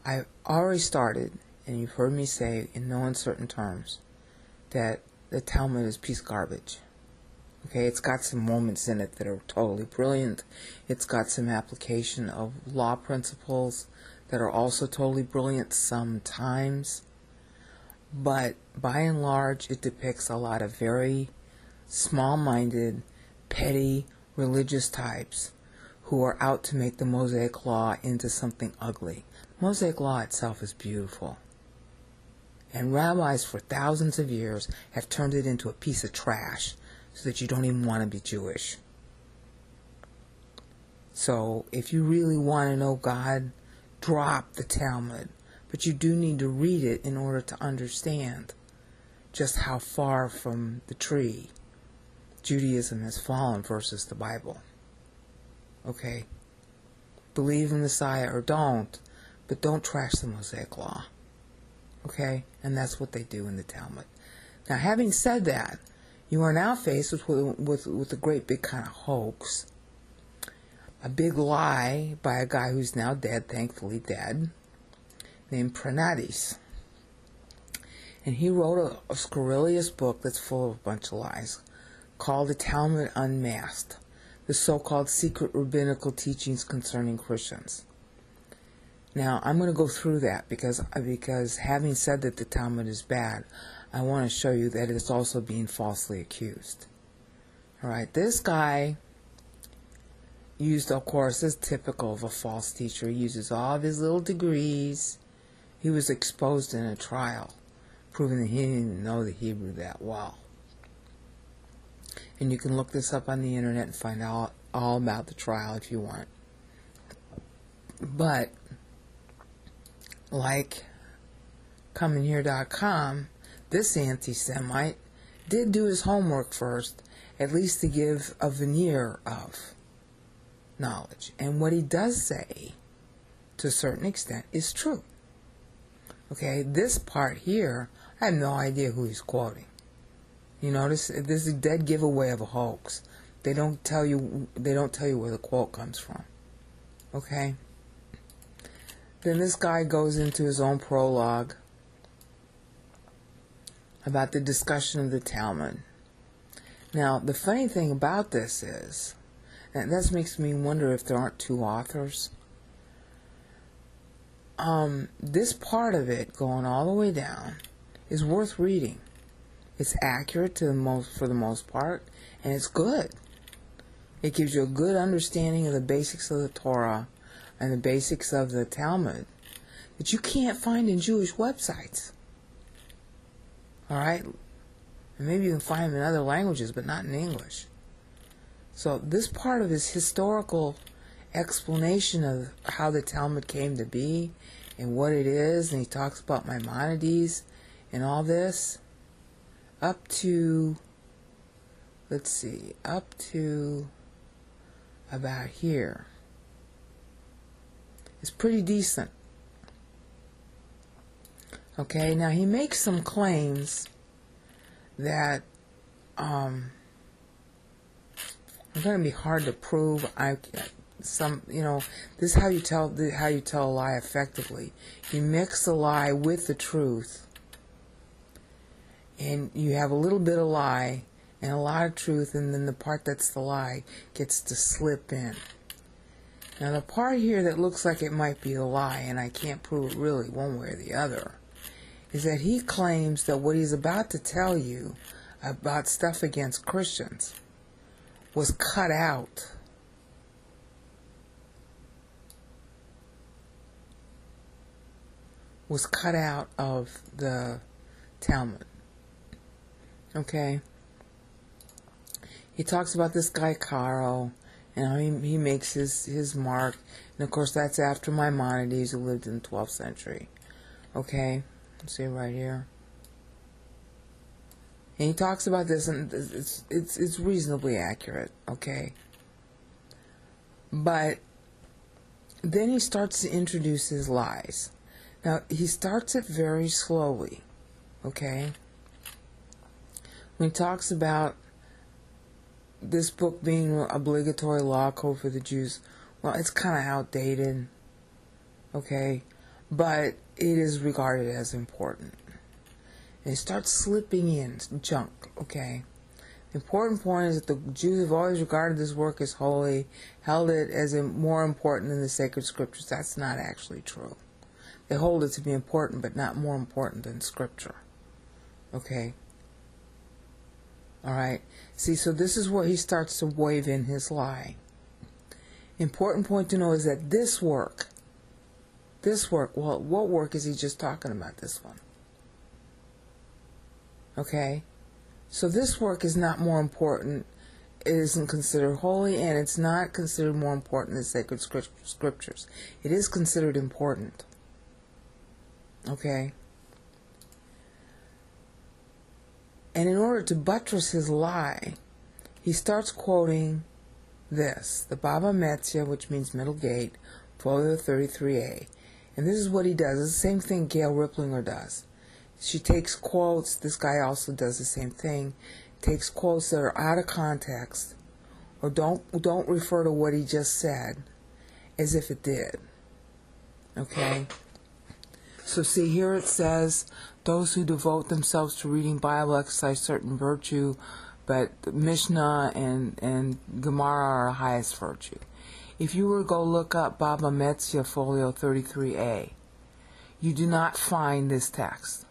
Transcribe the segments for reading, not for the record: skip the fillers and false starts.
I've already started, and you've heard me say in no uncertain terms, that the Talmud is piece garbage. Okay, it's got some moments in it that are totally brilliant. It's got some application of law principles that are also totally brilliant sometimes. But by and large, it depicts a lot of very small-minded, petty, religious types who are out to make the Mosaic Law into something ugly. The Mosaic Law itself is beautiful. And rabbis for thousands of years have turned it into a piece of trash so that you don't even want to be Jewish. So if you really want to know God, drop the Talmud. But you do need to read it in order to understand just how far from the tree Judaism has fallen versus the Bible. Okay? Believe in Messiah or don't, but don't trash the Mosaic Law. Okay? And that's what they do in the Talmud. Now, having said that, you are now faced with a great big kind of hoax. A big lie by a guy who's now dead, thankfully dead, named Pranadis. And he wrote a scurrilous book that's full of a bunch of lies called The Talmud Unmasked, the so-called secret rabbinical teachings concerning Christians. Now, I'm going to go through that because having said that the Talmud is bad, I want to show you that it's also being falsely accused. Alright, this guy used, of course, as typical of a false teacher, he uses all of his little degrees. He was exposed in a trial, proving that he didn't even know the Hebrew that well. And you can look this up on the internet and find out all about the trial if you want. But, like cominghere.com, this anti-Semite did do his homework first, at least to give a veneer of knowledge. And what he does say, to a certain extent, is true. Okay, this part here, I have no idea who he's quoting. You notice this is a dead giveaway of a hoax. They don't tell you where the quote comes from. Okay? Then this guy goes into his own prologue about the discussion of the Talmud. Now, the funny thing about this is, and that makes me wonder if there aren't two authors. This part of it, going all the way down, is worth reading. It's accurate for the most part, and it's good. It gives you a good understanding of the basics of the Torah and the basics of the Talmud that you can't find in Jewish websites. Alright? And maybe you can find them in other languages, but not in English. So this part of his historical explanation of how the Talmud came to be and what it is, and he talks about Maimonides and all this, up to, let's see, up to about here. It's pretty decent. Okay, now he makes some claims that are going to be hard to prove. This is how you tell a lie effectively. You mix the lie with the truth, and you have a little bit of lie and a lot of truth, and then the part that's the lie gets to slip in. Now the part here that looks like it might be a lie, and I can't prove it really one way or the other, is that he claims that what he's about to tell you about stuff against Christians was cut out. Was cut out of the Talmud. Okay? He talks about this guy Caro, and he makes his mark, and of course that's after Maimonides, who lived in the 12th century. Okay? See right here. And he talks about this, and it's reasonably accurate, okay? But then he starts to introduce his lies. Now, he starts it very slowly, okay? When he talks about this book being an obligatory law code for the Jews, well, it's kind of outdated, okay? but it is regarded as important. And it starts slipping in junk, okay? The important point is that the Jews have always regarded this work as holy, held it as more important than the sacred scriptures. That's not actually true. They hold it to be important, but not more important than scripture. Okay? Alright? See, so this is where he starts to wave in his lie. Important point to know is that this work, well, what work is he just talking about, this one? Okay? So this work is not more important, it isn't considered holy, and it's not considered more important than sacred scriptures. It is considered important. Okay? And in order to buttress his lie, he starts quoting this, the Baba Metzia, which means middle gate, folio 33a. And this is what he does. It's the same thing Gail Ripplinger does. She takes quotes, this guy also does the same thing, takes quotes that are out of context, or don't refer to what he just said as if it did. Okay? So see, here it says, those who devote themselves to reading Bible exercise certain virtue, but Mishnah and Gemara are the highest virtue. If you were to go look up Baba Metzia folio 33a, you do not find this text.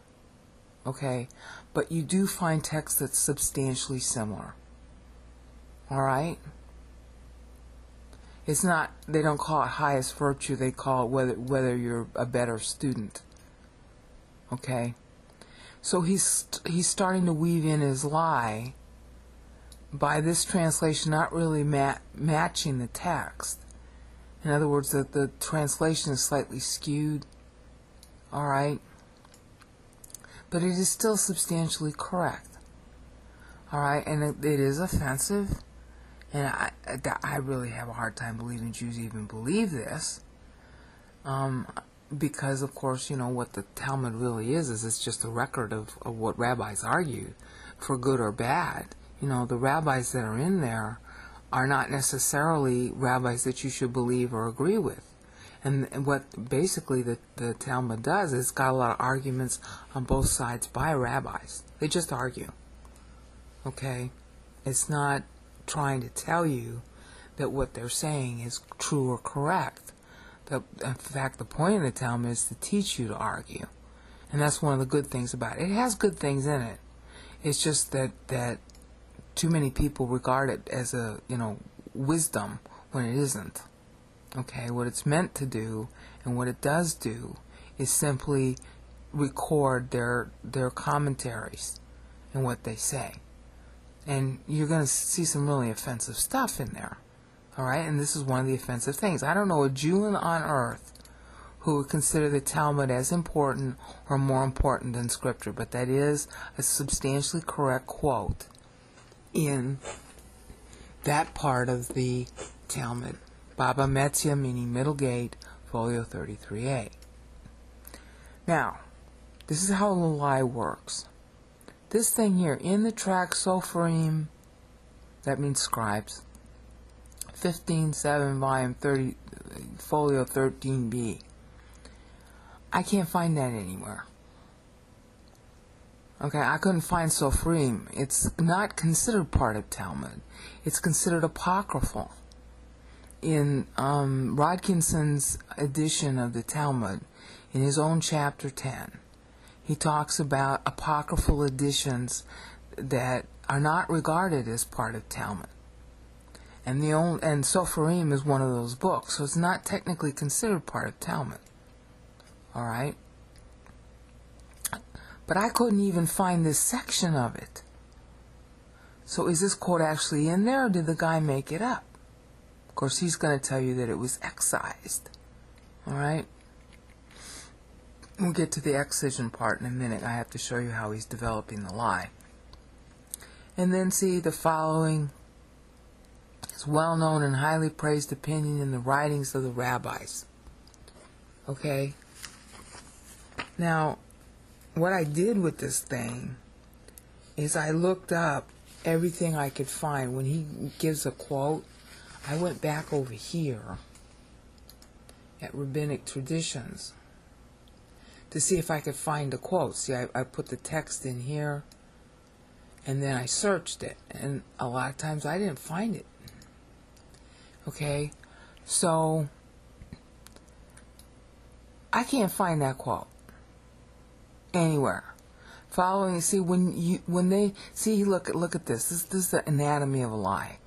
Okay? But you do find text that's substantially similar. Alright? It's not, they don't call it highest virtue, they call it whether you're a better student. Okay? So he's starting to weave in his lie by this translation not really matching the text. In other words, the translation is slightly skewed. Alright? But it is still substantially correct. Alright? And it is offensive. And I really have a hard time believing Jews even believe this. Because, of course, you know, what the Talmud really is it's just a record of what rabbis argued, for good or bad. You know, the rabbis that are in there are not necessarily rabbis that you should believe or agree with. And what basically the Talmud does is it's got a lot of arguments on both sides by rabbis. They just argue. Okay? It's not trying to tell you that what they're saying is true or correct. In fact, the point of the Talmud is to teach you to argue. And that's one of the good things about it. It has good things in it. It's just that too many people regard it as a, wisdom when it isn't. Okay, what it's meant to do and what it does do is simply record their commentaries and what they say. And you're going to see some really offensive stuff in there. Alright, and this is one of the offensive things. I don't know a Jew on earth who would consider the Talmud as important or more important than Scripture, but that is a substantially correct quote in that part of the Talmud. Baba Metzia, meaning middle gate, folio 33a. Now, this is how the lie works. This thing here, in the tract Sopharim, that means scribes, 15:7, volume 30, folio 13b. I can't find that anywhere. Okay, I couldn't find Sopharim. It's not considered part of Talmud. It's considered apocryphal. In Rodkinson's edition of the Talmud, in his own chapter 10, he talks about apocryphal editions that are not regarded as part of Talmud. And Sopharim is one of those books, so it's not technically considered part of Talmud. Alright? But I couldn't even find this section of it. So is this quote actually in there, or did the guy make it up? Of course, he's going to tell you that it was excised. Alright? We'll get to the excision part in a minute. I have to show you how he's developing the lie. And then see the following. It's well-known and highly praised opinion in the writings of the rabbis. Okay? Now, what I did with this thing is I looked up everything I could find. When he gives a quote, I went back over here at Rabbinic Traditions. to see if I could find a quote. See, I put the text in here, and then I searched it, and a lot of times I didn't find it. Okay, so I can't find that quote anywhere. Following, see, when they see, look at this. This is the anatomy of a lie.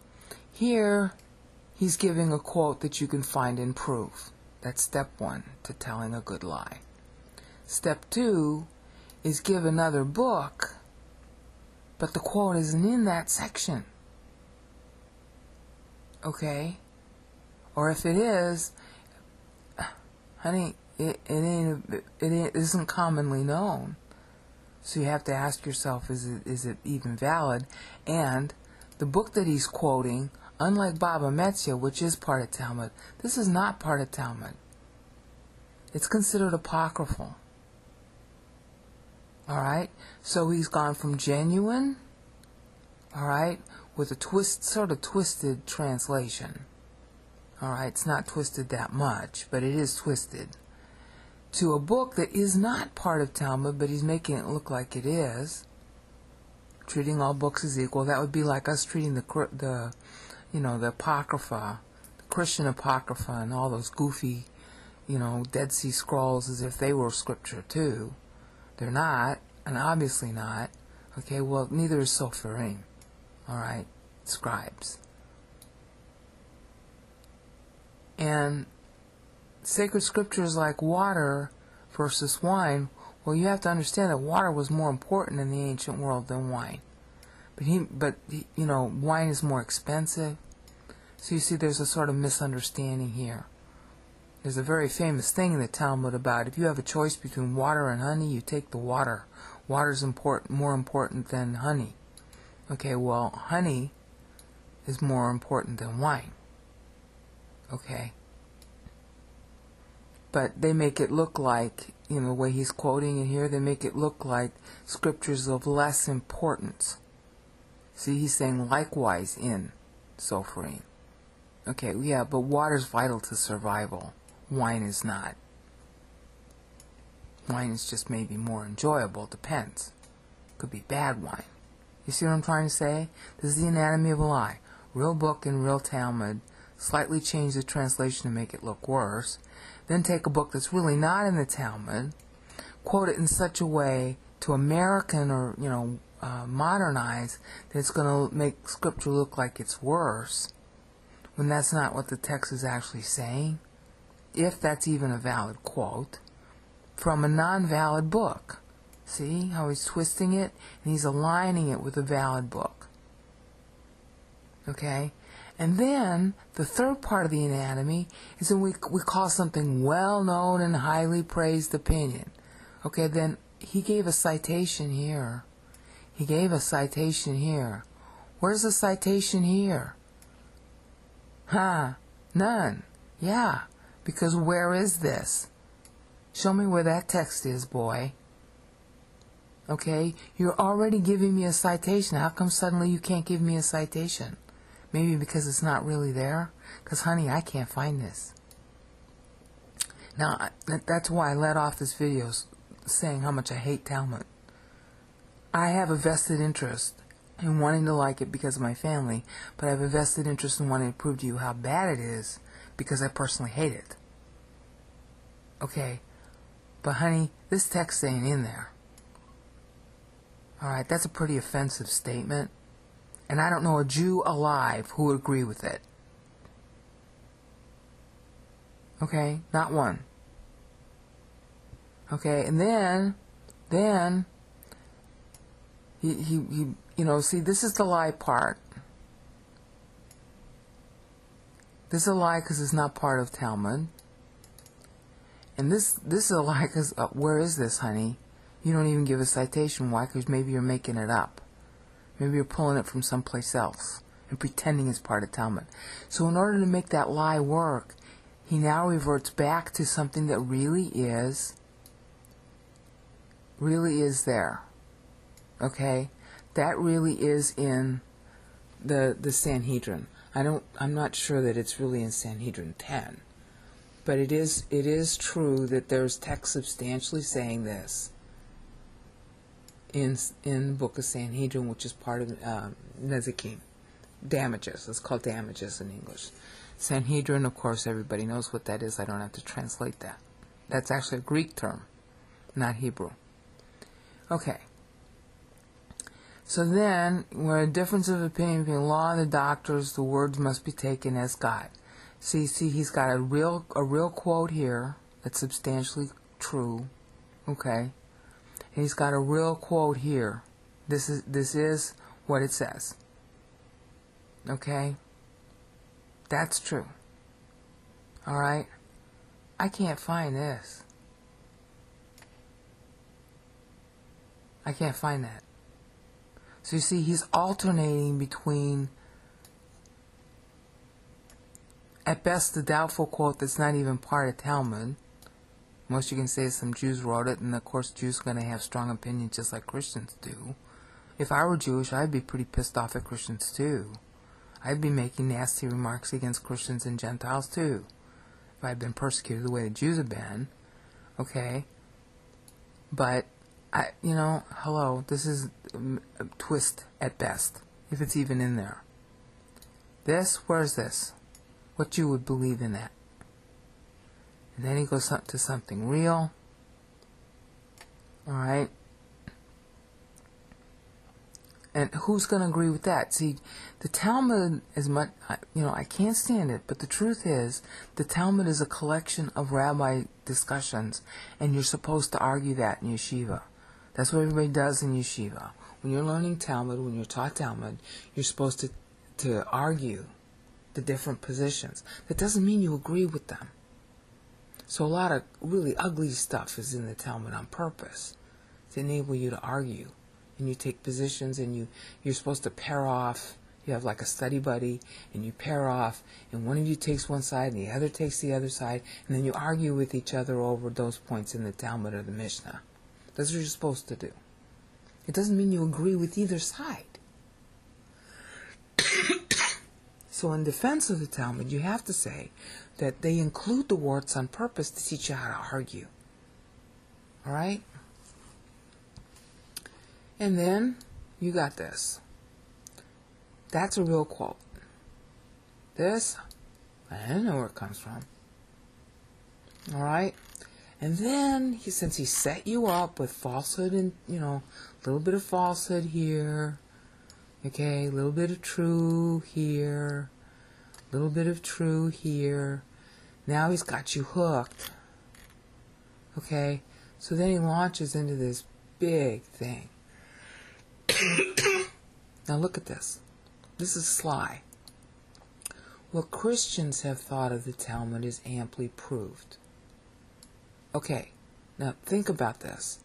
Here, he's giving a quote that you can find in proof. That's step 1 to telling a good lie. Step 2 is give another book, but the quote isn't in that section. Okay? Or if it is, honey, it isn't commonly known. So you have to ask yourself, is it even valid? And the book that he's quoting, unlike Baba Metzia, which is part of Talmud, this is not part of Talmud. It's considered apocryphal. Alright? So he's gone from genuine, alright, with a sort of twisted translation. Alright, it's not twisted that much, but it is twisted. To a book that is not part of Talmud, but he's making it look like it is, treating all books as equal. That would be like us treating the Apocrypha, the Christian Apocrypha, and all those goofy, Dead Sea Scrolls as if they were scripture too. They're not, and obviously not. Okay, well, neither is Soferim. Alright, scribes. And sacred scriptures like water versus wine, well, you have to understand that water was more important in the ancient world than wine. But wine is more expensive. So you see, there's a sort of misunderstanding here. There's a very famous thing in the Talmud about if you have a choice between water and honey, you take the water. Water's more important than honey. Okay, well, honey is more important than wine. Okay? But they make it look like, the way he's quoting it here, they make it look like scriptures of less importance. See, he's saying likewise in Soferim. Okay, yeah, but water's vital to survival. Wine is not. Wine is just maybe more enjoyable, depends. Could be bad wine. You see what I'm trying to say? This is the anatomy of a lie. Real book and real Talmud, slightly change the translation to make it look worse. Then take a book that's really not in the Talmud, quote it in such a way to American or, modernize that it's going to make scripture look like it's worse, when that's not what the text is actually saying, if that's even a valid quote, from a non-valid book. See how he's twisting it? And he's aligning it with a valid book. Okay? And then, the third part of the anatomy is that we call something well-known and highly praised opinion. Okay, then he gave a citation here. He gave a citation here. Where's the citation here? None. Yeah, because where is this? Show me where that text is, boy. Okay, you're already giving me a citation. How come suddenly you can't give me a citation? Maybe because it's not really there? Because, honey, I can't find this. Now, that's why I let off this video saying how much I hate Talmud. I have a vested interest in wanting to like it because of my family, but I have a vested interest in wanting to prove to you how bad it is because I personally hate it. Okay, but honey, this text ain't in there. Alright, that's a pretty offensive statement. And I don't know a Jew alive who would agree with it. Okay, not one. Okay, and then he see, this is the lie part. This is a lie because it's not part of Talmud. And this is a lie because, where is this, honey? You don't even give a citation. Why? Because maybe you're making it up. Maybe you're pulling it from someplace else and pretending it's part of Talmud. So in order to make that lie work, he now reverts back to something that really is there. Okay? That really is in the Sanhedrin. I'm not sure that it's really in Sanhedrin 10. But it is true that there's text substantially saying this in the book of Sanhedrin, which is part of Nezikim. Damages. It's called damages in English. Sanhedrin, of course, everybody knows what that is. I don't have to translate that. That's actually a Greek term, not Hebrew. Okay. So then, where a difference of opinion between law and the doctors, the words must be taken as God. See, he's got a real quote here that's substantially true. Okay. And he's got a real quote here. This is what it says. Okay? That's true. Alright? I can't find this. I can't find that. So you see, he's alternating between, at best, the doubtful quote that's not even part of Talmud. Most you can say is some Jews wrote it, and of course Jews are going to have strong opinions just like Christians do. If I were Jewish, I'd be pretty pissed off at Christians too. I'd be making nasty remarks against Christians and Gentiles too, if I'd been persecuted the way the Jews have been. Okay? But, hello, this is a twist at best, if it's even in there. Where's this? What Jew would believe in that? And then he goes up to something real. Alright? And who's going to agree with that? See, the Talmud, as much, I can't stand it, but the truth is, the Talmud is a collection of rabbi discussions, and you're supposed to argue that in yeshiva. That's what everybody does in yeshiva. When you're learning Talmud, when you're taught Talmud, you're supposed to argue the different positions. That doesn't mean you agree with them. So a lot of really ugly stuff is in the Talmud on purpose, to enable you to argue. And you take positions, and you're supposed to pair off. You have like a study buddy, and you pair off, and one of you takes one side, and the other takes the other side, and then you argue with each other over those points in the Talmud or the Mishnah. That's what you're supposed to do. It doesn't mean you agree with either side. So in defense of the Talmud, you have to say that they include the warts on purpose to teach you how to argue. All right? And then, you got this. That's a real quote. This, I don't know where it comes from. Alright? And then, since he set you up with falsehood and, a little bit of falsehood here, okay, a little bit of true here, a little bit of true here, now he's got you hooked. Okay? So then he launches into this big thing. Now look at this. This is sly. What Christians have thought of the Talmud is amply proved. Okay, now think about this.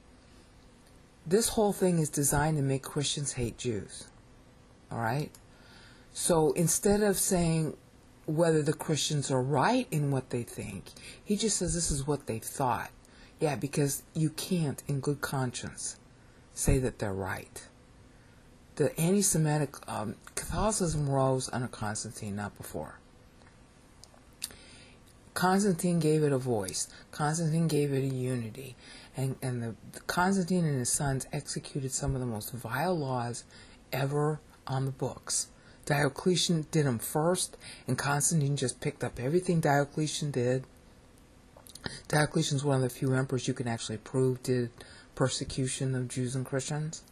This whole thing is designed to make Christians hate Jews. Alright? So instead of saying whether the Christians are right in what they think, he just says this is what they thought. Yeah, because you can't, in good conscience, say that they're right. The anti-Semitic Catholicism rose under Constantine, not before. Constantine gave it a voice. Constantine gave it a unity. And Constantine and his sons executed some of the most vile laws ever on the books. Diocletian did them first, and Constantine just picked up everything Diocletian did. Diocletian's one of the few emperors you can actually prove did persecution of Jews and Christians.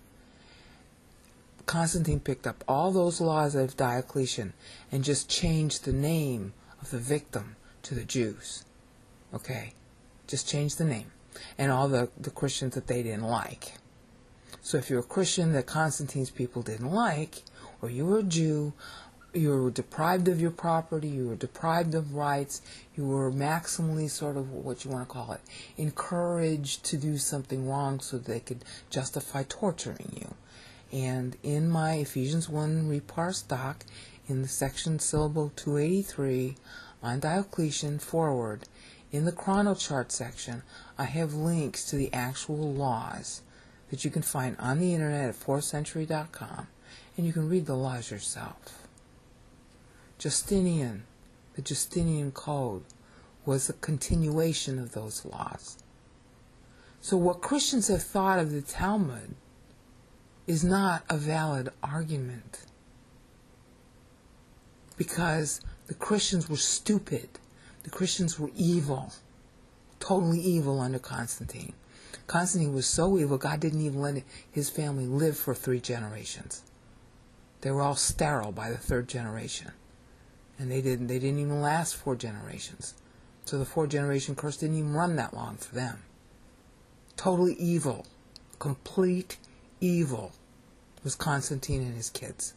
Constantine picked up all those laws of Diocletian and just changed the name of the victim to the Jews. Okay? Just changed the name. And all the Christians that they didn't like. So if you're a Christian that Constantine's people didn't like, or you were a Jew, you were deprived of your property, you were deprived of rights, you were maximally sort of, what you want to call it, encouraged to do something wrong so they could justify torturing you. And in my Ephesians 1 reparsed doc, in the section syllable 283 on Diocletian forward, in the chronochart section, I have links to the actual laws that you can find on the internet at 4thcentury.com, and you can read the laws yourself. Justinian, the Justinian Code, was a continuation of those laws. So what Christians have thought of the Talmud is not a valid argument, because the Christians were stupid. The Christians were evil, totally evil under Constantine. Constantine was so evil, God didn't even let his family live for 3 generations. They were all sterile by the 3rd generation. And they didn't even last 4 generations. So the 4th generation curse didn't even run that long for them. Totally evil, complete evil was Constantine and his kids.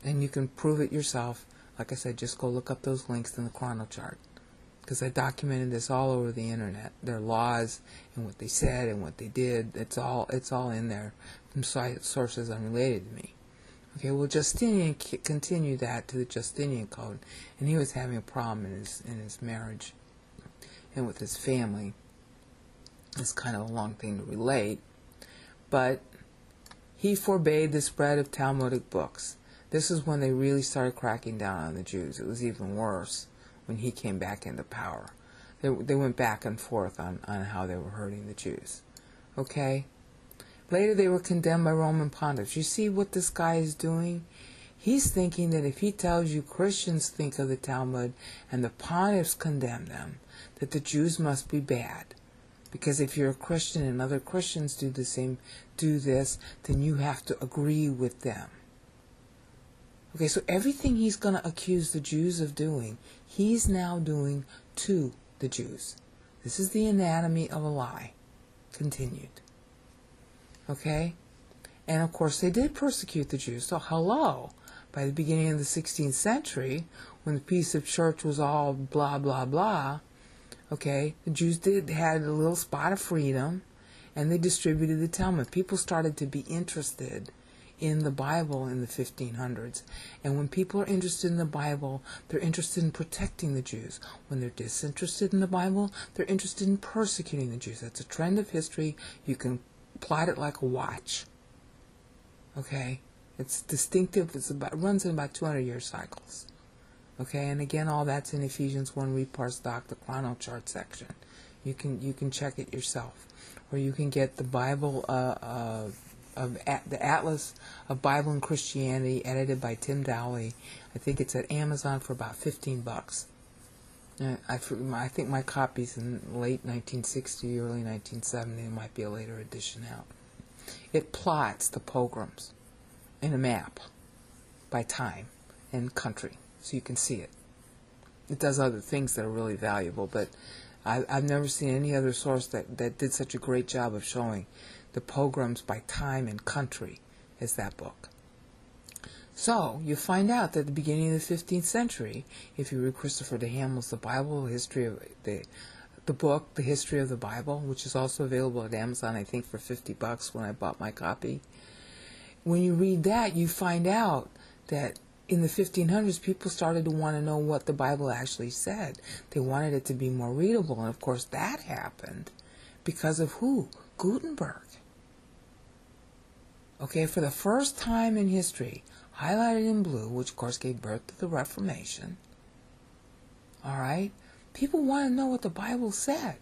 And you can prove it yourself. Like I said, just go look up those links in the chrono chart, because I documented this all over the internet. Their laws and what they said and what they did. It's all in there from sources unrelated to me. Okay, well, Justinian continued that to the Justinian Code, and he was having a problem in his marriage and with his family. It's kind of a long thing to relate, but he forbade the spread of Talmudic books. This is when they really started cracking down on the Jews. It was even worse when he came back into power. They went back and forth on how they were hurting the Jews. Okay? Later they were condemned by Roman pontiffs. You see what this guy is doing? He's thinking that if he tells you Christians think of the Talmud and the pontiffs condemn them, that the Jews must be bad. Because if you're a Christian and other Christians do this, then you have to agree with them. Okay, so everything he's going to accuse the Jews of doing, he's now doing to the Jews. This is the anatomy of a lie. Continued. Okay? And of course they did persecute the Jews. So hello, by the beginning of the 16th century, when the peace of church was all blah, blah, blah, okay, the Jews had a little spot of freedom, and they distributed the Talmud. People started to be interested in the Bible in the 1500s. And when people are interested in the Bible, they're interested in protecting the Jews. When they're disinterested in the Bible, they're interested in persecuting the Jews. That's a trend of history. You can plot it like a watch. Okay? It's distinctive. It runs in about 200-year cycles. Okay? And again, all that's in Ephesians 1, Read, Parse, Doc, the chrono chart section. You can check it yourself. Or you can get the Bible the Atlas of Bible and Christianity, edited by Tim Dowley. I think it's at Amazon for about $15. I think my copy's in late 1960, early 1970. There might be a later edition out. It plots the pogroms in a map by time and country, so you can see it. It does other things that are really valuable, but I've never seen any other source that did such a great job of showing the pogroms by time and country as that book. So, you find out that at the beginning of the 15th century, if you read Christopher DeHamel's The Bible, History of the book, The History of the Bible, which is also available at Amazon, I think for $50 when I bought my copy. When you read that, you find out that in the 1500s, people started to want to know what the Bible actually said. They wanted it to be more readable, and of course that happened because of who? Gutenberg. Okay, for the first time in history, highlighted in blue, which of course gave birth to the Reformation. Alright? People want to know what the Bible said.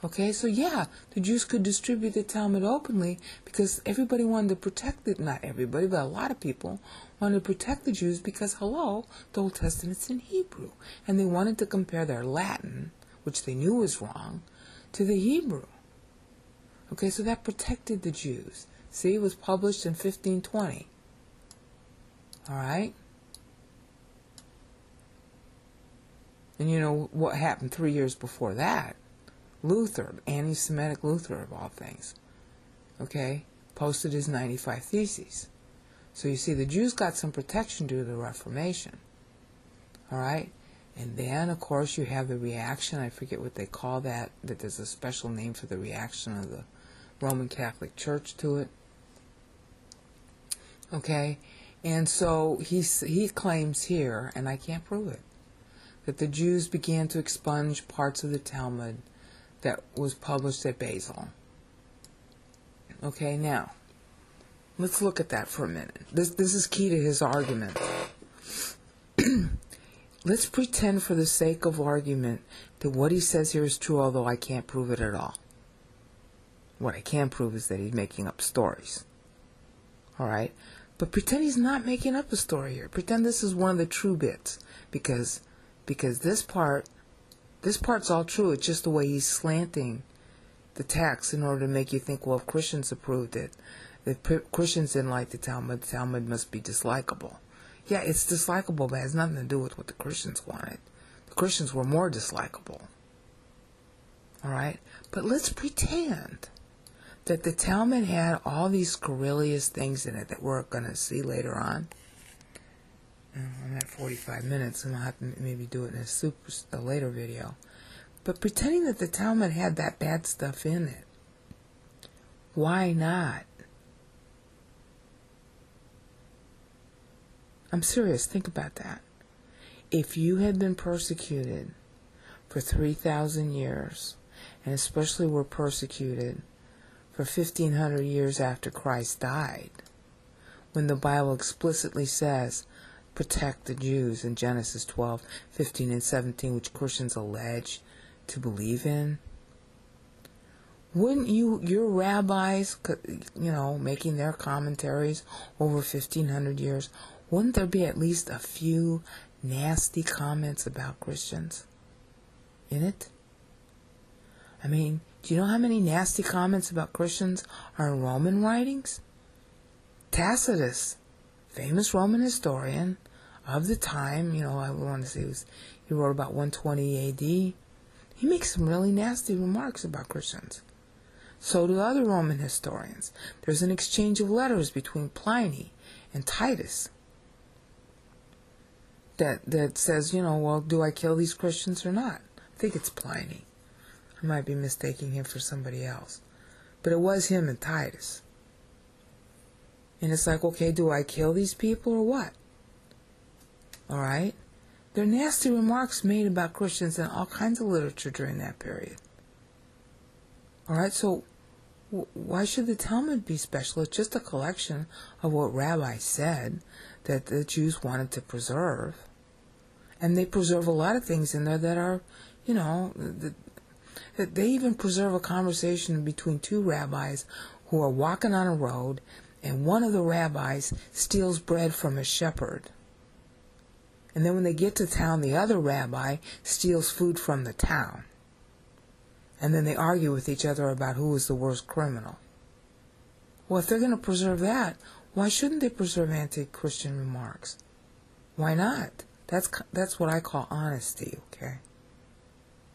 Okay, so yeah, the Jews could distribute the Talmud openly because everybody wanted to protect it. Not everybody, but a lot of people wanted to protect the Jews because, hello, the Old Testament's in Hebrew. And they wanted to compare their Latin, which they knew was wrong, to the Hebrew. Okay, so that protected the Jews. See, it was published in 1520. Alright? And you know what happened 3 years before that? Luther, anti-Semitic Luther of all things, okay, posted his 95 Theses. So you see, the Jews got some protection due to the Reformation. Alright? And then, of course, you have the reaction. I forget what they call that there's a special name for the reaction of the Roman Catholic Church to it. Okay? And so he claims here, and I can't prove it, that the Jews began to expunge parts of the Talmud that was published at Basel. Okay, now, let's look at that for a minute. This is key to his argument. let's pretend for the sake of argument that what he says here is true, although I can't prove it at all. What I can prove is that he's making up stories. All right? But pretend he's not making up a story here. Pretend this is one of the true bits, because this part's all true. It's just the way he's slanting the text in order to make you think, well, if Christians approved it, if Christians didn't like the Talmud must be dislikable. Yeah, it's dislikable, but it has nothing to do with what the Christians wanted. The Christians were more dislikable. All right? But let's pretend that the Talmud had all these scurrilous things in it that we're going to see later on. I'm at 45 minutes, and I'll have to maybe do it in a later video. But pretending that the Talmud had that bad stuff in it, why not? I'm serious. Think about that. If you had been persecuted for 3,000 years, and especially were persecuted for 1,500 years after Christ died, when the Bible explicitly says, protect the Jews in Genesis 12, 15, and 17, which Christians allege to believe in, wouldn't your rabbis, making their commentaries over 1,500 years, wouldn't there be at least a few nasty comments about Christians in it? I mean, do you know how many nasty comments about Christians are in Roman writings? Tacitus, famous Roman historian of the time, I want to say he wrote about 120 AD. He makes some really nasty remarks about Christians. So do other Roman historians. There's an exchange of letters between Pliny and Titus that says, well, do I kill these Christians or not? I think it's Pliny. I might be mistaking him for somebody else. But it was him and Titus. And it's like, okay, do I kill these people or what? All right? There are nasty remarks made about Christians in all kinds of literature during that period. All right, so why should the Talmud be special? It's just a collection of what rabbis said that the Jews wanted to preserve. And they preserve a lot of things in there that are, they even preserve a conversation between two rabbis who are walking on a road, and one of the rabbis steals bread from a shepherd. And then when they get to town, the other rabbi steals food from the town. And then they argue with each other about who is the worst criminal. Well, if they're going to preserve that, why shouldn't they preserve anti-Christian remarks? Why not? That's what I call honesty, okay?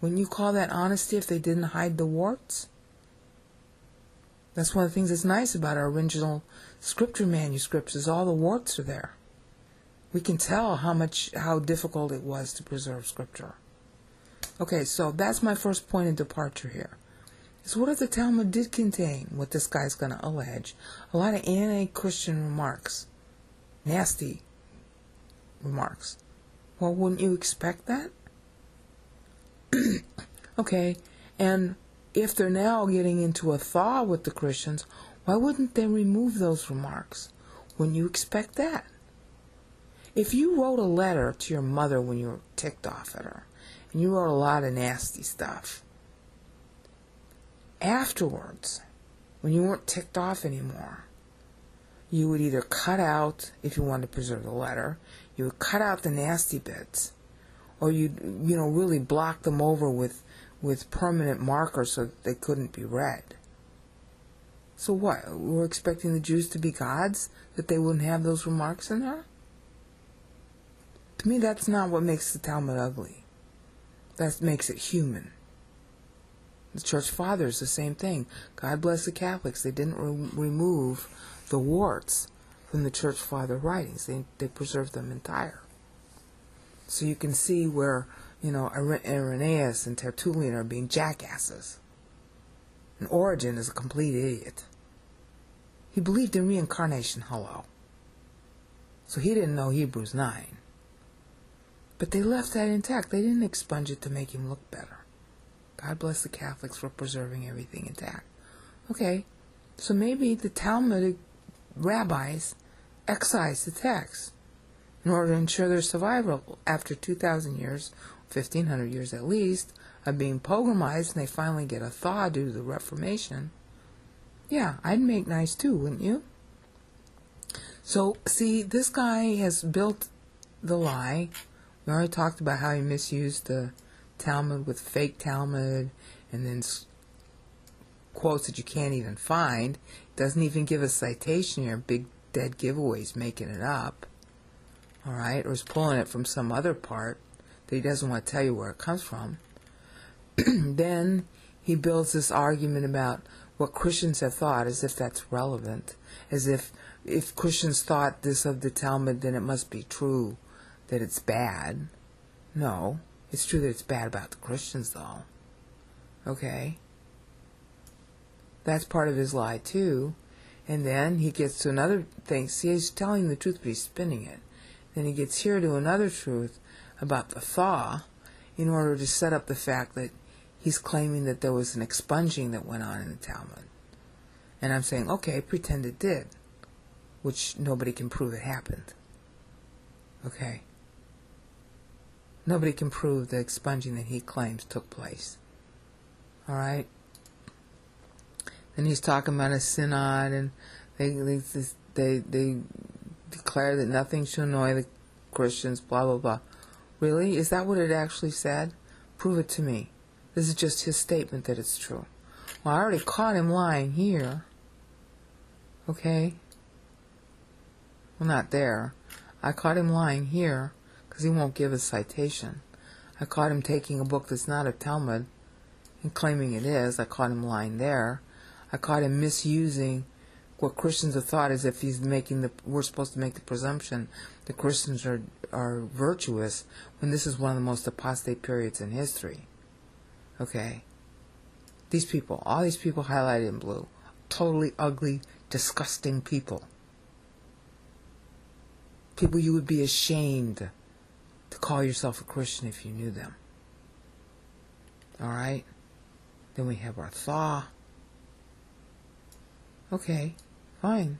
Wouldn't you call that honesty if they didn't hide the warts? That's one of the things that's nice about our original scripture manuscripts is all the warts are there. We can tell how difficult it was to preserve scripture. Okay, so that's my first point of departure here. Is what if the Talmud did contain what this guy's going to allege? A lot of anti-Christian remarks. Nasty remarks. Well, wouldn't you expect that? Okay, and if they're now getting into a thaw with the Christians, why wouldn't they remove those remarks? Wouldn't you expect that? If you wrote a letter to your mother when you were ticked off at her, and you wrote a lot of nasty stuff, afterwards, when you weren't ticked off anymore, you would either cut out, if you wanted to preserve the letter, you would cut out the nasty bits, or you'd, really block them over with permanent markers so that they couldn't be read. So what? We're expecting the Jews to be gods? That they wouldn't have those remarks in there? To me, that's not what makes the Talmud ugly. That makes it human. The Church Fathers, the same thing. God bless the Catholics. They didn't remove the warts from the Church Father writings. They preserved them entire. So you can see where, Irenaeus and Tertullian are being jackasses. And Origen is a complete idiot. He believed in reincarnation, hello. So he didn't know Hebrews 9. But they left that intact. They didn't expunge it to make him look better. God bless the Catholics for preserving everything intact. Okay, so maybe the Talmudic rabbis excised the text. in order to ensure their survival after 2,000 years, 1,500 years at least, of being pogromized, and they finally get a thaw due to the Reformation. Yeah, I'd make nice too, wouldn't you? So, see, this guy has built the lie. We already talked about how he misused the Talmud with fake Talmud, and then quotes that you can't even find. Doesn't even give a citation here. Big dead giveaways, making it up. All right, or is pulling it from some other part that he doesn't want to tell you where it comes from. Then he builds this argument about what Christians have thought, as if that's relevant, as if Christians thought this of the Talmud, then it must be true that it's bad. No, it's true that it's bad about the Christians, though. Okay? That's part of his lie, too. And then he gets to another thing. See, he's telling the truth, but he's spinning it. Then he gets here to another truth about the thaw, in order to set up the fact that he's claiming that there was an expunging that went on in the Talmud. And I'm saying, okay, pretend it did, which nobody can prove it happened. Okay? Nobody can prove the expunging that he claims took place. All right? Then he's talking about a synod, and they declare that nothing should annoy the Christians, blah, blah, blah. Really? Is that what it actually said? Prove it to me. This is just his statement that it's true. Well, I already caught him lying here. Okay? Well, not there. I caught him lying here because he won't give a citation. I caught him taking a book that's not a Talmud and claiming it is. I caught him lying there. I caught him misusing what Christians have thought, as if we're supposed to make the presumption that Christians are virtuous, when this is one of the most apostate periods in history. Okay? These people, all these people highlighted in blue, totally ugly, disgusting people. People you would be ashamed to call yourself a Christian if you knew them. Alright? Then we have our thaw. Okay, fine.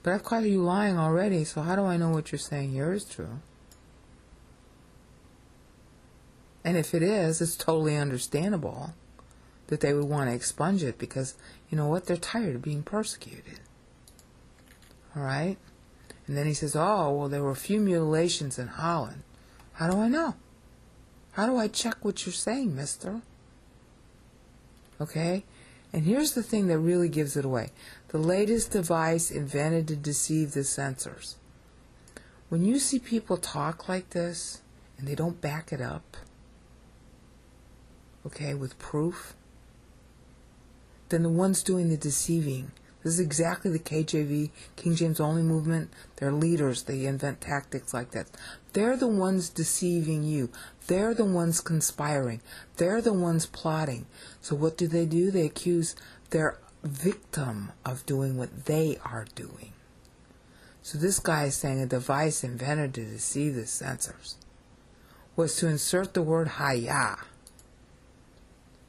But I've caught you lying already, so how do I know what you're saying here is true? And if it is, it's totally understandable that they would want to expunge it, because, you know what, they're tired of being persecuted. Alright? And then he says, oh, well, there were a few mutilations in Holland. How do I know? How do I check what you're saying, mister? Okay? And here's the thing that really gives it away. The latest device invented to deceive the censors. When you see people talk like this, and they don't back it up, okay, with proof, then the ones doing the deceiving, this is exactly the KJV, King James Only movement, they're leaders, they invent tactics like that. They're the ones deceiving you. They're the ones conspiring. They're the ones plotting. So what do? They accuse their victim of doing what they are doing. So this guy is saying a device invented to deceive the censors was to insert the word haya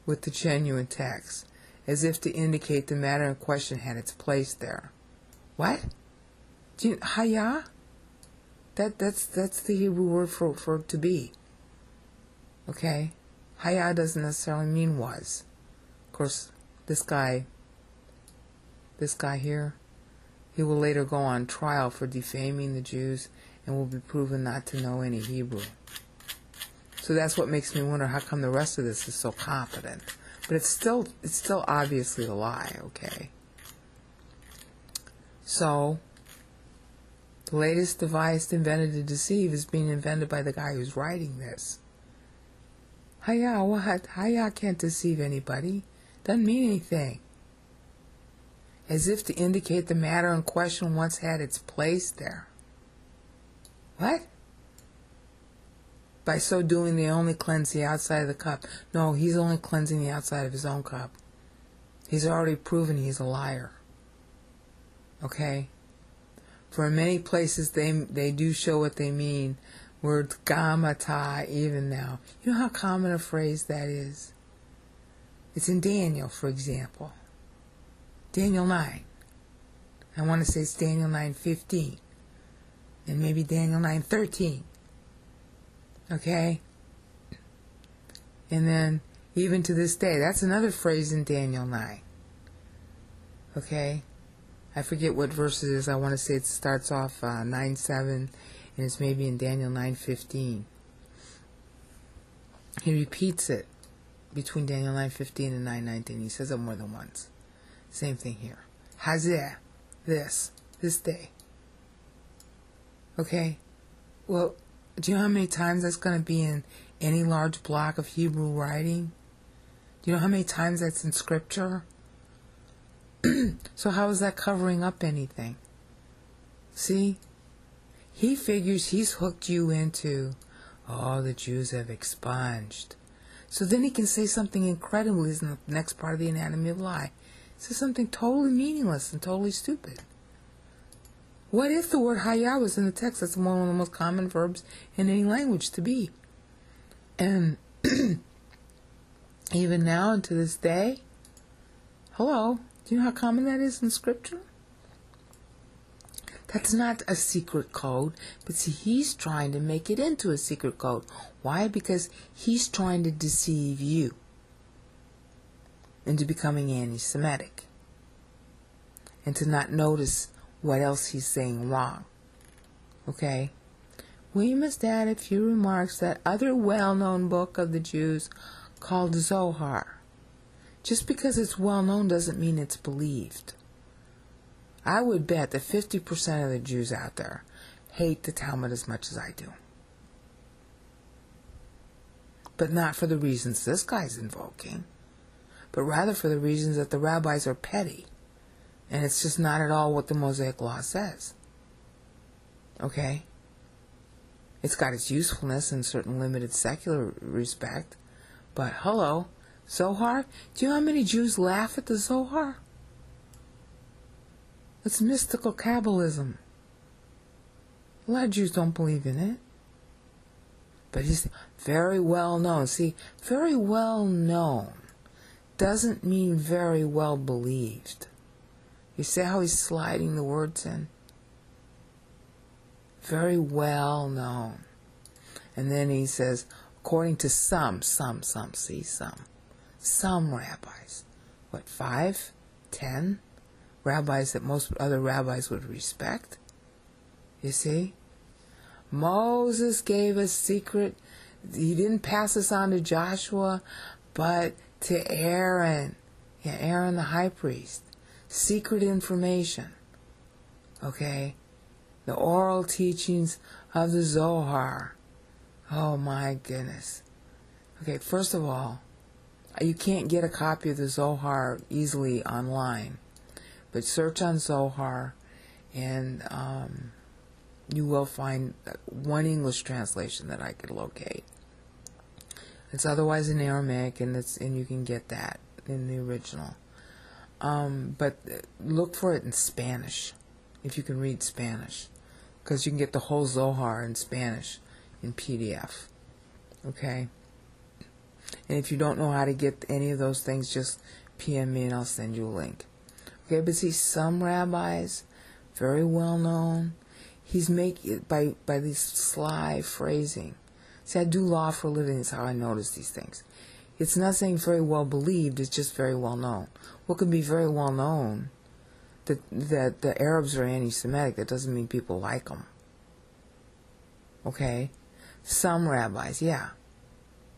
with the genuine text, as if to indicate the matter in question had its place there. What? Haya? That's the Hebrew word for to be. Okay? Haya doesn't necessarily mean was. Of course, this guy here, he will later go on trial for defaming the Jews and will be proven not to know any Hebrew. So that's what makes me wonder how come the rest of this is so competent. But it's still obviously a lie, okay? So, the latest device invented to deceive is being invented by the guy who's writing this. Haya, what? Haya can't deceive anybody. Doesn't mean anything. As if to indicate the matter in question once had its place there. What? By so doing, they only cleanse the outside of the cup. No, he's only cleansing the outside of his own cup. He's already proven he's a liar. Okay? For in many places they do show what they mean. Word gamata, even now. You know how common a phrase that is? It's in Daniel, for example. Daniel 9. I want to say it's Daniel 9:15. and maybe Daniel 9:13. Okay? And then, even to this day, that's another phrase in Daniel 9. Okay? I forget what verse it is. I want to say it starts off 9:7, and it's maybe in Daniel 9:15. He repeats it between Daniel 9:15 and 9:19. He says it more than once. Same thing here. Hazeh, this day. Okay? Well, do you know how many times that's going to be in any large block of Hebrew writing? Do you know how many times that's in Scripture? So how is that covering up anything? See? He figures he's hooked you into, oh, the Jews have expunged. So then he can say something incredible in the next part of the anatomy of lie. Say something totally meaningless and totally stupid. What if the word hayah was in the text? That's one of the most common verbs in any language to be. And even now and to this day, hello, do you know how common that is in Scripture? That's not a secret code, but see, he's trying to make it into a secret code. Why? Because he's trying to deceive you into becoming anti-Semitic and to not notice what else he's saying wrong. Okay? We must add a few remarks that other well-known book of the Jews called Zohar. Just because it's well-known doesn't mean it's believed. I would bet that 50% of the Jews out there hate the Talmud as much as I do. But not for the reasons this guy's invoking, but rather for the reasons that the rabbis are petty. And it's just not at all what the Mosaic Law says. Okay? It's got its usefulness in certain limited secular respect. But hello, Zohar? Do you know how many Jews laugh at the Zohar? It's mystical Kabbalism. A lot of Jews don't believe in it. But he's very well known. See, very well known doesn't mean very well believed. You see how he's sliding the words in? Very well known. And then he says, according to some rabbis. What, 5? 10? Rabbis that most other rabbis would respect? You see? Moses gave us secret. He didn't pass this on to Joshua, but to Aaron. Yeah, Aaron the high priest. Secret information. Okay? The oral teachings of the Zohar. Oh my goodness. Okay, first of all, you can't get a copy of the Zohar easily online. But search on Zohar and you will find one English translation that I could locate. It's otherwise in Aramaic, and you can get that in the original. But look for it in Spanish, if you can read Spanish, because you can get the whole Zohar in Spanish in PDF. Okay? And if you don't know how to get any of those things, just PM me and I'll send you a link. Okay, but see, some rabbis, very well known, he's making it by this sly phrasing. See, I do law for a living, that's how I notice these things. It's not saying very well believed, it's just very well known. What can be very well known that the Arabs are anti-Semitic, that doesn't mean people like them. Okay? Some rabbis, yeah.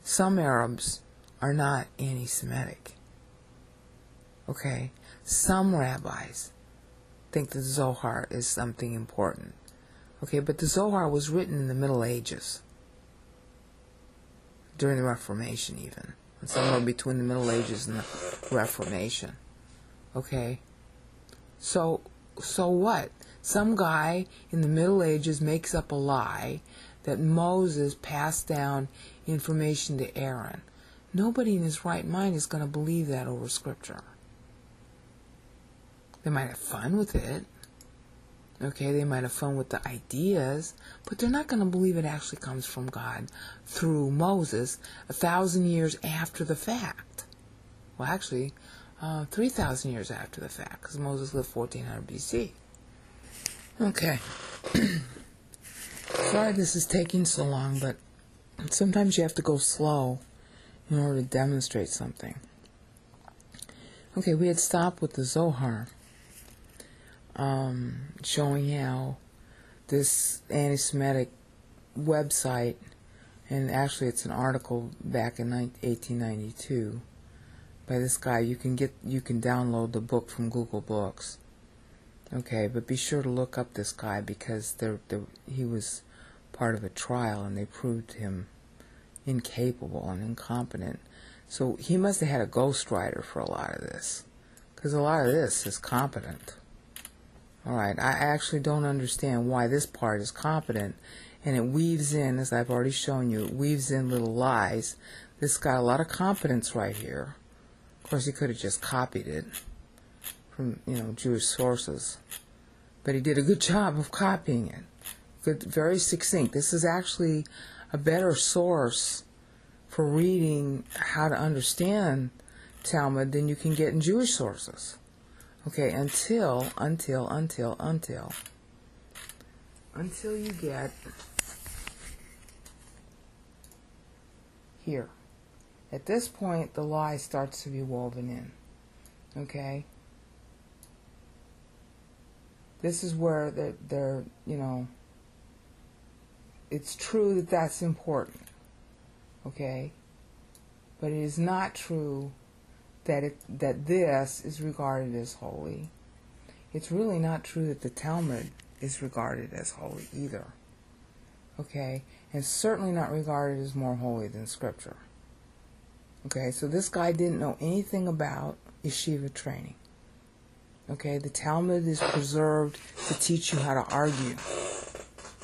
Some Arabs are not anti-Semitic. Okay? Some rabbis think the Zohar is something important. Okay, but the Zohar was written in the Middle Ages. During the Reformation even. Somewhere between the Middle Ages and the Reformation. Okay? So what? Some guy in the Middle Ages makes up a lie that Moses passed down information to Aaron. Nobody in his right mind is going to believe that over Scripture. They might have fun with it. Okay, they might have fun with the ideas, but they're not going to believe it actually comes from God through Moses 1,000 years after the fact. Well, actually, 3,000 years after the fact, because Moses lived 1400 BC. Okay. Sorry this is taking so long, but sometimes you have to go slow in order to demonstrate something. Okay, we had stopped with the Zohar, showing how this anti-Semitic website, and actually it's an article back in 1892 by this guy. You can download the book from Google Books. Okay, but be sure to look up this guy because he was part of a trial and they proved him incapable and incompetent. So he must have had a ghostwriter for a lot of this, because a lot of this is competent. Alright, I actually don't understand why this part is competent, and it weaves in, as I've already shown you, it weaves in little lies. This got a lot of competence right here. Of course, he could have just copied it from, Jewish sources. But he did a good job of copying it. Good, very succinct. This is actually a better source for reading how to understand Talmud than you can get in Jewish sources. Okay, until you get here. At this point, the lie starts to be woven in. Okay? This is where they're it's true that that's important. Okay? But it is not true that this is regarded as holy. It's really not true that the Talmud is regarded as holy either. Okay? And certainly not regarded as more holy than Scripture. Okay? So this guy didn't know anything about yeshiva training. Okay? The Talmud is preserved to teach you how to argue.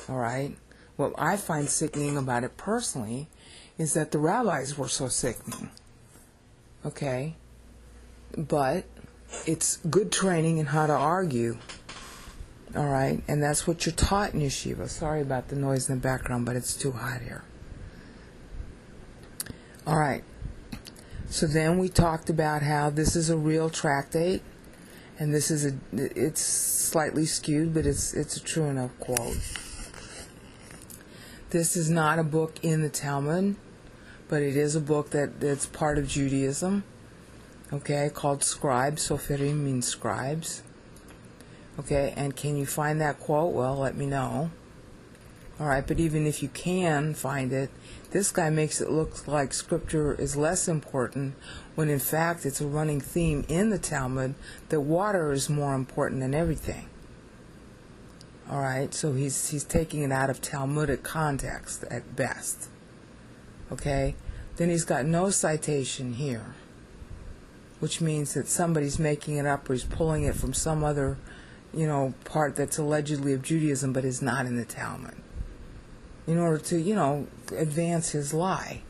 Alright? What I find sickening about it personally is that the rabbis were so sickening. Okay? But it's good training in how to argue. Alright? And that's what you're taught in yeshiva. Sorry about the noise in the background, but it's too hot here. Alright. So then we talked about how this is a real tractate. And this is it's slightly skewed, but it's a true enough quote. This is not a book in the Talmud, but it is a book that's part of Judaism. Okay, called Scribes. Soferim means scribes. Okay, and can you find that quote? Well, let me know. Alright, but even if you can find it, this guy makes it look like Scripture is less important, when in fact it's a running theme in the Talmud that water is more important than everything. Alright, so he's taking it out of Talmudic context at best. Okay, then he's got no citation here, which means that somebody's making it up or he's pulling it from some other, part that's allegedly of Judaism but is not in the Talmud, in order to, advance his lie.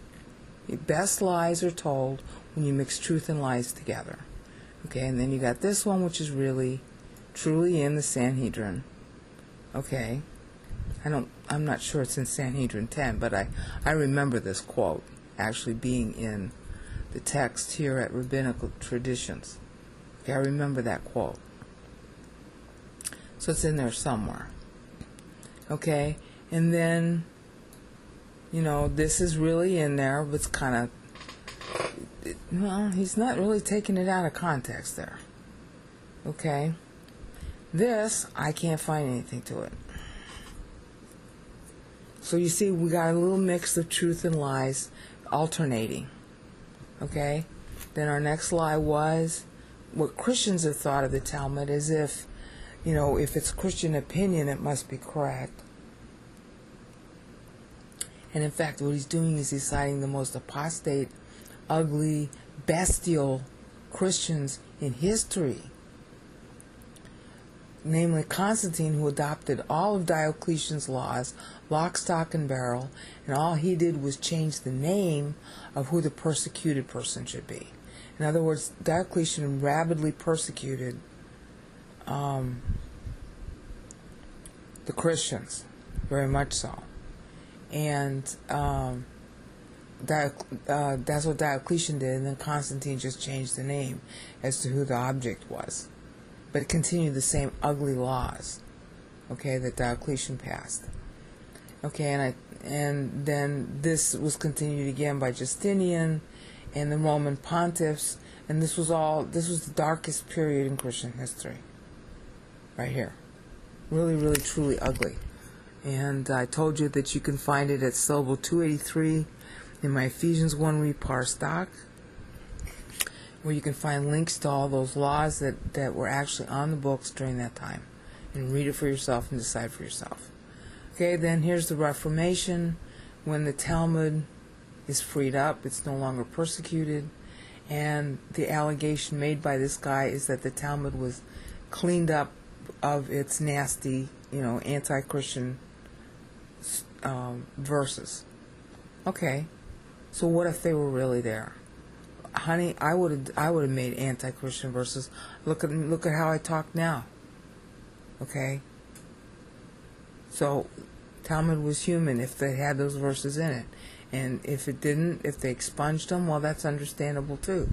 The best lies are told when you mix truth and lies together. Okay, and then you got this one, which is really, truly in the Sanhedrin. Okay, I'm not sure it's in Sanhedrin 10, but I remember this quote actually being in the text here at Rabbinical Traditions. Okay, I remember that quote. So it's in there somewhere. Okay, and then, this is really in there, but it's kind of, he's not really taking it out of context there. Okay, this, I can't find anything to it. So you see, we got a little mix of truth and lies alternating. Okay? Then our next lie was what Christians have thought of the Talmud, as if, if it's Christian opinion, it must be correct. And in fact, what he's doing is he's citing the most apostate, ugly, bestial Christians in history. Namely Constantine, who adopted all of Diocletian's laws, lock, stock, and barrel, and all he did was change the name of who the persecuted person should be. In other words, Diocletian rabidly persecuted the Christians, very much so. And that's what Diocletian did, and then Constantine just changed the name as to who the object was. But it continued the same ugly laws, okay, that Diocletian passed. Okay, and then this was continued again by Justinian and the Roman pontiffs, and this was the darkest period in Christian history. Right here. Really, really, truly ugly. And I told you that you can find it at syllable 283 in my Ephesians 1 reparse doc, where you can find links to all those laws that were actually on the books during that time. And read it for yourself and decide for yourself. Okay, then here's the Reformation, when the Talmud is freed up, it's no longer persecuted, and the allegation made by this guy is that the Talmud was cleaned up of its nasty, anti-Christian verses. Okay, so what if they were really there? Honey, I would have made anti-Christian verses. Look at how I talk now. Okay, so Talmud was human if they had those verses in it, and if it didn't, if they expunged them, well, that's understandable too.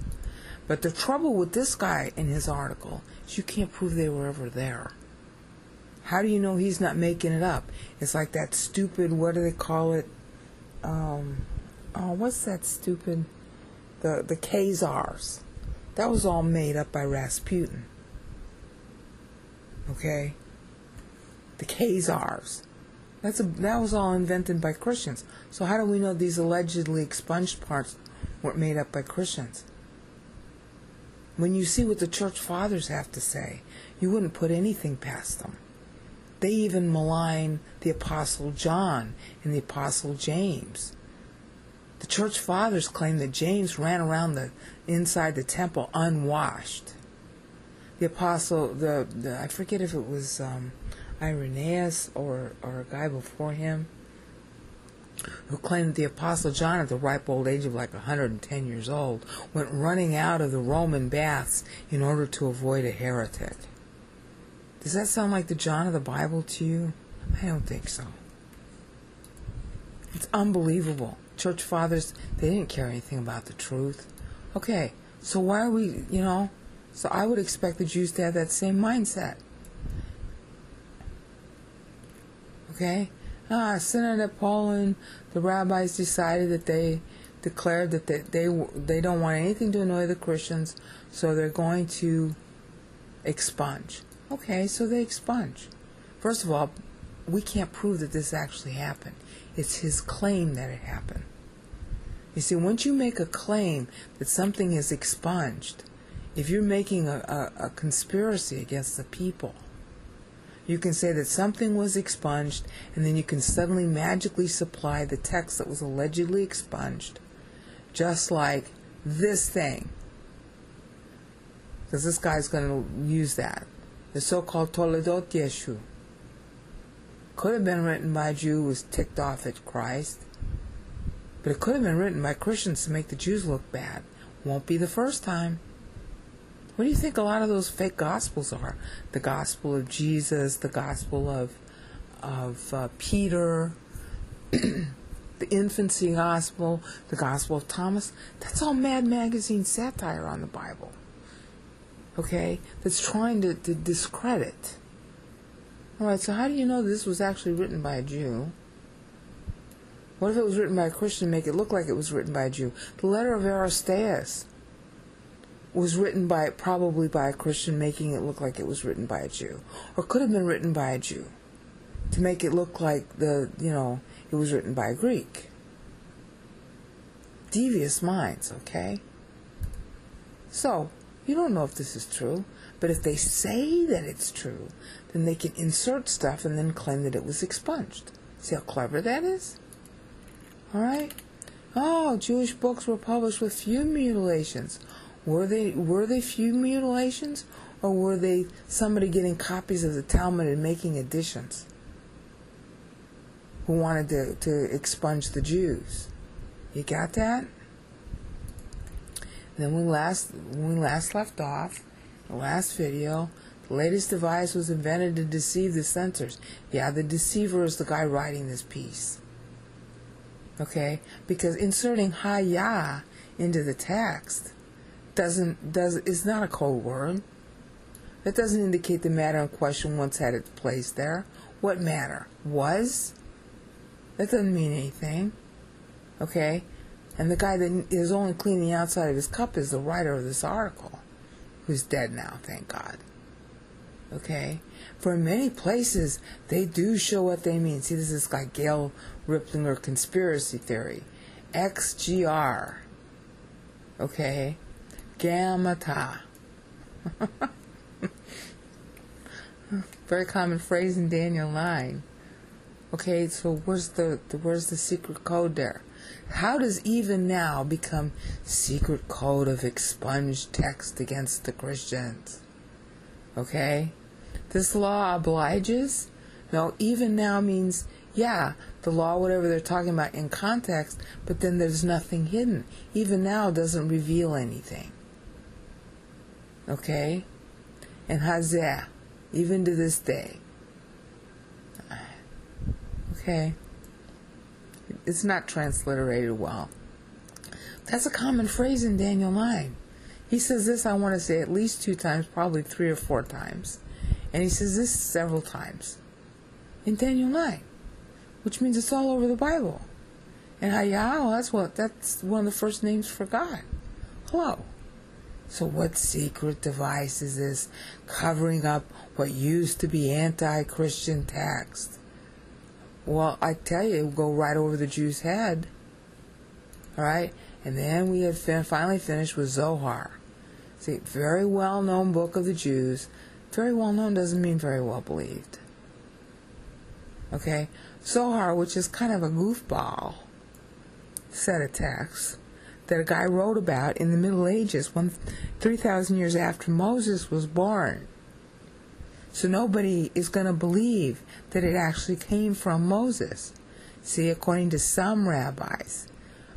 But the trouble with this guy in his article is you can't prove they were ever there. How do you know he's not making it up? It's like that stupid, what do they call it? What's that stupid? The Khazars. That was all made up by Rasputin. Okay? The Khazars. That was all invented by Christians. So how do we know these allegedly expunged parts weren't made up by Christians? When you see what the church fathers have to say, you wouldn't put anything past them. They even malign the Apostle John and the Apostle James. The church fathers claim that James ran around inside the temple unwashed. The apostle, I forget if it was Irenaeus or a guy before him, who claimed that the Apostle John, at the ripe old age of like 110 years old, went running out of the Roman baths in order to avoid a heretic. Does that sound like the John of the Bible to you? I don't think so. It's unbelievable. Church fathers, they didn't care anything about the truth. Okay, so why are we, so I would expect the Jews to have that same mindset. Okay? Synod at Poland, the rabbis decided that they declared that they don't want anything to annoy the Christians, so they're going to expunge. Okay, so they expunge. First of all, we can't prove that this actually happened. It's his claim that it happened. You see, once you make a claim that something is expunged, if you're making a conspiracy against the people, you can say that something was expunged, and then you can suddenly magically supply the text that was allegedly expunged, just like this thing. Because this guy's going to use that. The so-called Toledot Yeshu. Could have been written by a Jew who was ticked off at Christ. But it could have been written by Christians to make the Jews look bad. Won't be the first time. What do you think a lot of those fake gospels are? The gospel of Jesus, the gospel of Peter, the infancy gospel, the gospel of Thomas. That's all Mad Magazine satire on the Bible. Okay? That's trying to discredit. Alright, so how do you know this was actually written by a Jew? What if it was written by a Christian and make it look like it was written by a Jew? The letter of Aristeas was written probably by a Christian, making it look like it was written by a Jew. Or could have been written by a Jew to make it look like it was written by a Greek. Devious minds, okay? So, you don't know if this is true, but if they say that it's true, then they can insert stuff and then claim that it was expunged. See how clever that is? Alright? Oh, Jewish books were published with few mutilations. Were they few mutilations? Or were they somebody getting copies of the Talmud and making additions who wanted to expunge the Jews? You got that? Then when we last left off, the last video, the latest device was invented to deceive the censors. Yeah, the deceiver is the guy writing this piece. Okay? Because inserting Haya into the text is not a code word. That doesn't indicate the matter in question once had its place there. What matter? Was? That doesn't mean anything. Okay? And the guy that is only cleaning the outside of his cup is the writer of this article, who's dead now, thank God. Okay? For in many places, they do show what they mean. See, this is like Gail Riplinger conspiracy theory. XGR. Okay? Gamma. Very common phrase in Daniel 9. Okay, so where's the secret code there? How does even now become secret code of expunged text against the Christians? Okay? This law obliges? No, even now means, yeah, the law, whatever they're talking about in context, but then there's nothing hidden. Even now doesn't reveal anything. Okay? And Hazeh, even to this day. Okay? It's not transliterated well. That's a common phrase in Daniel 9. He says this, I want to say, at least 2 times, probably 3 or 4 times. And he says this several times in Daniel 9, which means it's all over the Bible. And Hayah, that's one of the first names for God. Hello. So what secret device is this covering up what used to be anti-Christian text? Well, I tell you, it will go right over the Jew's head. All right? And then we had finally finished with Zohar. See, very well-known book of the Jews. Very well-known doesn't mean very well believed. Okay? Zohar, which is kind of a goofball set of texts that a guy wrote about in the Middle Ages, 3,000 years after Moses was born. So nobody is going to believe that it actually came from Moses. See, according to some rabbis.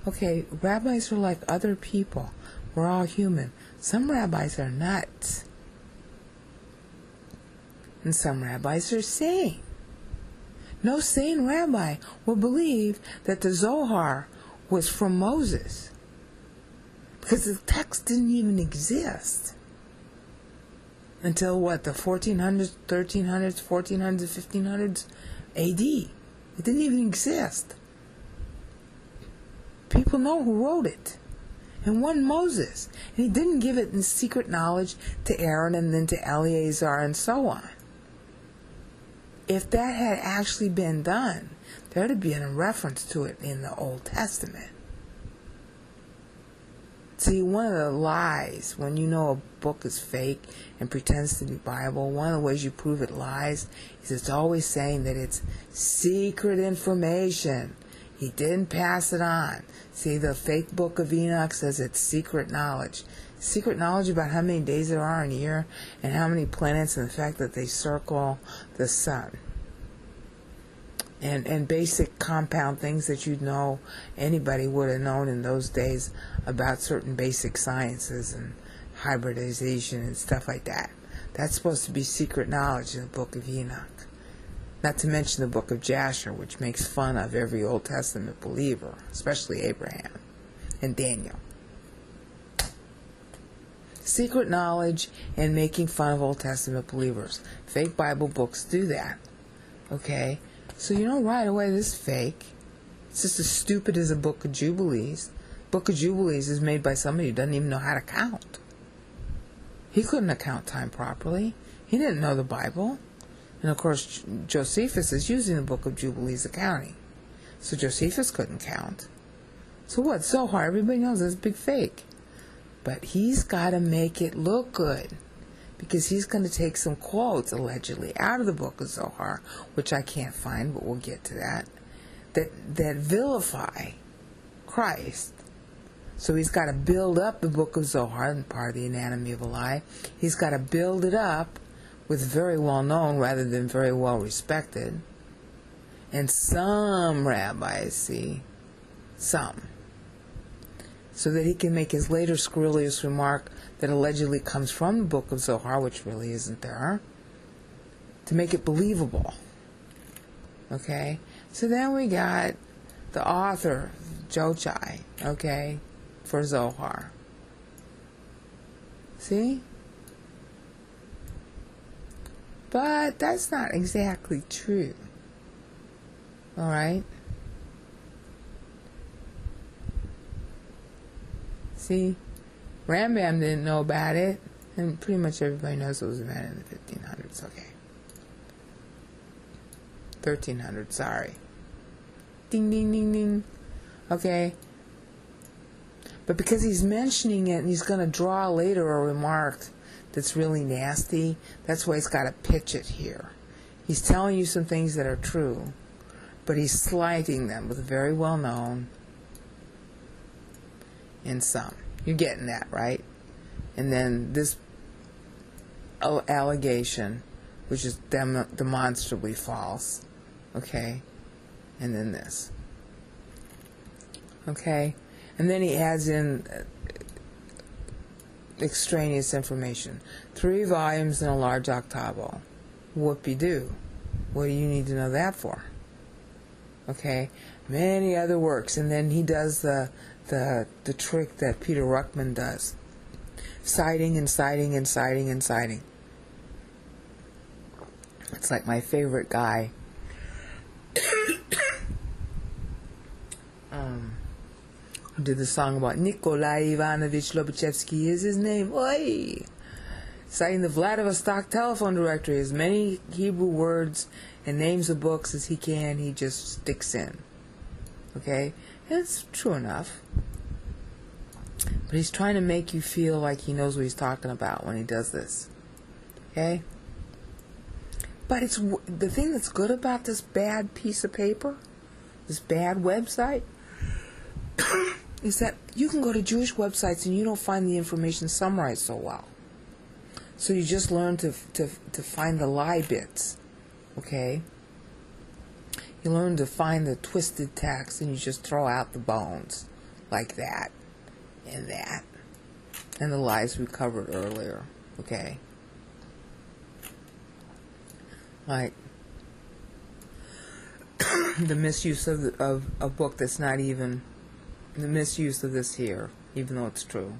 Okay, rabbis are like other people. We're all human. Some rabbis are nuts. And some rabbis are sane. No sane rabbi will believe that the Zohar was from Moses, because the text didn't even exist until what, the 1400s, 1300s, 1400s, 1500s AD. It didn't even exist. People know who wrote it. And one Moses. And he didn't give it in secret knowledge to Aaron and then to Eleazar and so on. If that had actually been done, there would have been a reference to it in the Old Testament. See, one of the lies, when you know a book is fake and pretends to be Bible, one of the ways you prove it lies is it's always saying that it's secret information. He didn't pass it on. See, the fake book of Enoch says it's secret knowledge. Secret knowledge about how many days there are in a year and how many planets and the fact that they circle the sun. And basic compound things that you'd know anybody would have known in those days about certain basic sciences and hybridization and stuff like that. That's supposed to be secret knowledge in the book of Enoch. Not to mention the book of Jasher, which makes fun of every Old Testament believer, especially Abraham and Daniel. Secret knowledge and making fun of Old Testament believers. Fake Bible books do that. Okay? So you know right away this is fake. It's just as stupid as a book of Jubilees. Book of Jubilees is made by somebody who doesn't even know how to count. He couldn't account time properly. He didn't know the Bible. And of course Josephus is using the book of Jubilees accounting. So Josephus couldn't count. So what? Zohar, everybody knows it's a big fake. But he's got to make it look good, because he's going to take some quotes, allegedly, out of the book of Zohar, which I can't find, but we'll get to that, that vilify Christ. So he's got to build up the book of Zohar, and part of the anatomy of a lie. He's got to build it up with very well known rather than very well respected. And some rabbis, see, some, so that he can make his later scurrilous remark that allegedly comes from the book of Zohar, which really isn't there, to make it believable. Okay? So then we got the author, Jochai, okay, for Zohar. See? But that's not exactly true. Alright? See? Rambam didn't know about it, and pretty much everybody knows it was invented in the 1500s. Okay. 1300, sorry. Ding, ding, ding, ding. Okay. But because he's mentioning it and he's going to draw later a remark that's really nasty, that's why he's got to pitch it here. He's telling you some things that are true, but he's slighting them with a very well known in some. You're getting that, right? And then this allegation, which is demonstrably false. Okay? And then this. Okay? And then he adds in extraneous information. 3 volumes in a large octavo. Whoopie-doo. What do you need to know that for? Okay? Many other works. And then he does the trick that Peter Ruckman does. Citing and citing and citing and citing. It's like my favorite guy. Who did the song about Nikolai Ivanovich Lobachevsky is his name. Oi! Citing the Vladivostok telephone directory, as many Hebrew words and names of books as he can, he just sticks in. Okay? And it's true enough. But he's trying to make you feel like he knows what he's talking about when he does this. Okay? But it's the thing that's good about this bad piece of paper, this bad website, is that you can go to Jewish websites and you don't find the information summarized so well. So you just learn to find the lie bits. Okay? You learn to find the twisted text and you just throw out the bones. Like that. And that. And the lies we covered earlier. Okay? Like the misuse of a book that's not even the misuse of this here, even though it's true.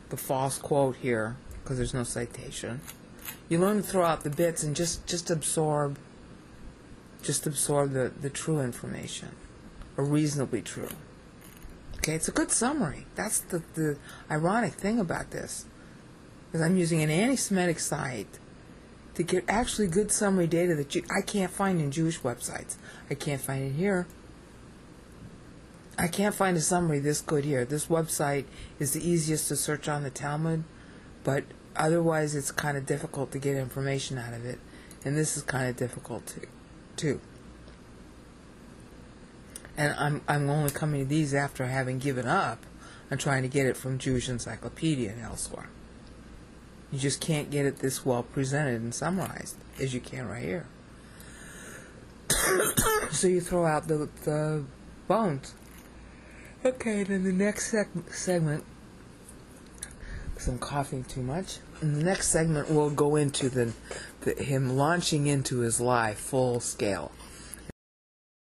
The false quote here, because there's no citation. You learn to throw out the bits and just absorb the true information, or reasonably true. Okay, it's a good summary. That's the ironic thing about this, is I'm using an anti-Semitic site to get actually good summary data that I can't find in Jewish websites. I can't find it here. I can't find a summary this good here. This website is the easiest to search on the Talmud, but otherwise it's kind of difficult to get information out of it, and this is kind of difficult too. And I'm only coming to these after having given up on trying to get it from Jewish Encyclopedia and elsewhere. You just can't get it this well presented and summarized as you can right here. So you throw out the bones. Okay, then the next segment, because I'm coughing too much, in the next segment we'll go into him launching into his lie full scale.